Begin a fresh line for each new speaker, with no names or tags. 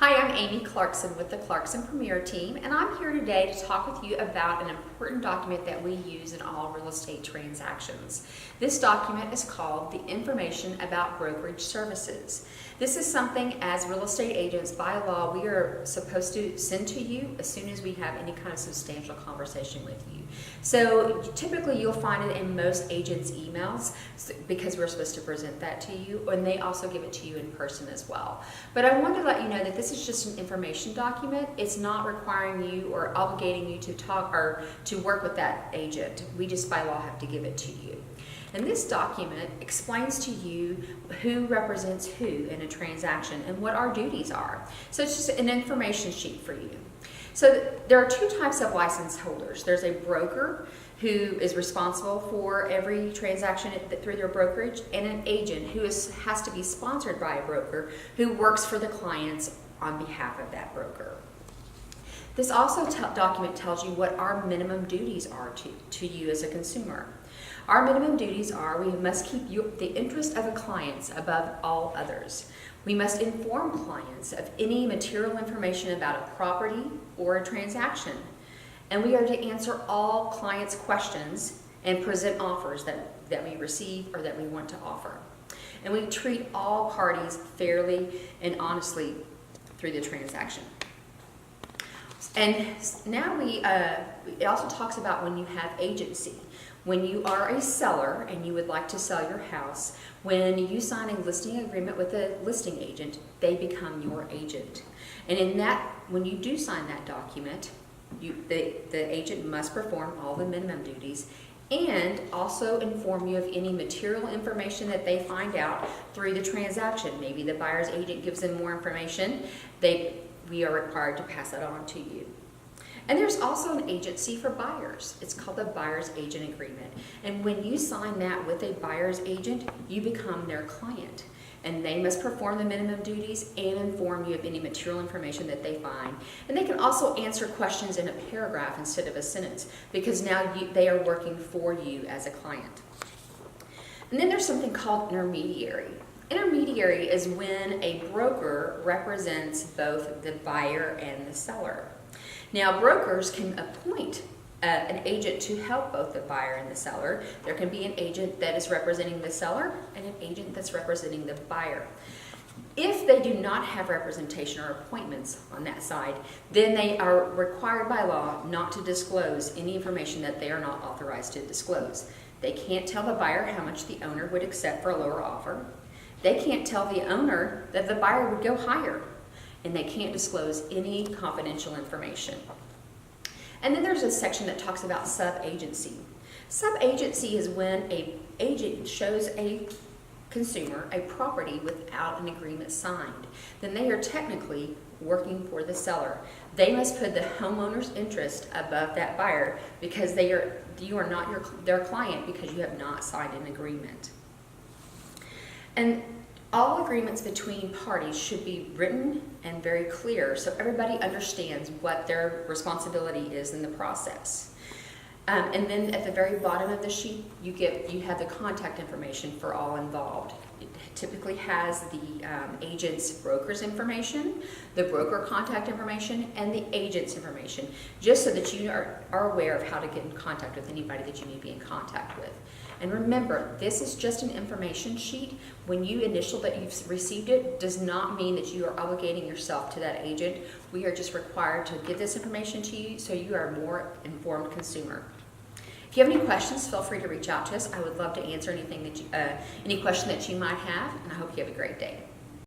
Hi, I'm Amy Clarkson with the Clarkson Premier Team, and I'm here today to talk with you about an important document that we use in all real estate transactions. This document is called the Information About Brokerage Services. This is something as real estate agents by law we are supposed to send to you as soon as we have any kind of substantial conversation with you. So typically you'll find it in most agents' emails because we're supposed to present that to you, and they also give it to you in person as well. But I wanted to let you know that this is just an information document. It's not requiring you or obligating you to talk or to work with that agent. We just by law have to give it to you. And this document explains to you who represents who in a transaction and what our duties are. So it's just an information sheet for you. So there are two types of license holders. There's a broker who is responsible for every transaction through their brokerage, and an agent who has to be sponsored by a broker who works for the clients on behalf of that broker. This also document tells you what our minimum duties are to you as a consumer. Our minimum duties are we must keep the interest of the clients above all others. We must inform clients of any material information about a property or a transaction. And we are to answer all clients' questions and present offers that we receive or that we want to offer. And we treat all parties fairly and honestly through the transaction. And now it also talks about when you have agency. When you are a seller and you would like to sell your house, when you sign a listing agreement with a listing agent, they become your agent. And in that, when you do sign that document, the agent must perform all the minimum duties and also inform you of any material information that they find out through the transaction. Maybe the buyer's agent gives them more information. We are required to pass that on to you. And there's also an agency for buyers. It's called the Buyer's Agent Agreement. And when you sign that with a buyer's agent, you become their client. And they must perform the minimum duties and inform you of any material information that they find. And they can also answer questions in a paragraph instead of a sentence, because now they are working for you as a client. And then there's something called intermediary. Intermediary is when a broker represents both the buyer and the seller. Now, brokers can appoint an agent to help both the buyer and the seller. There can be an agent that is representing the seller and an agent that's representing the buyer. If they do not have representation or appointments on that side, then they are required by law not to disclose any information that they are not authorized to disclose. They can't tell the buyer how much the owner would accept for a lower offer. They can't tell the owner that the buyer would go higher. And they can't disclose any confidential information. And then there's a section that talks about sub-agency. Sub-agency is when an agent shows a consumer a property without an agreement signed. Then they are technically working for the seller. They must put the homeowner's interest above that buyer because you are not their client because you have not signed an agreement. And all agreements between parties should be written and very clear so everybody understands what their responsibility is in the process. And then at the very bottom of the sheet, you have the contact information for all involved. It typically has the agent's broker's information, the broker contact information, and the agent's information, just so that you are aware of how to get in contact with anybody that you may be in contact with. And remember, this is just an information sheet. When you initial that you've received it, does not mean that you are obligating yourself to that agent. We are just required to give this information to you so you are a more informed consumer. If you have any questions, feel free to reach out to us. I would love to answer any question that you might have, and I hope you have a great day.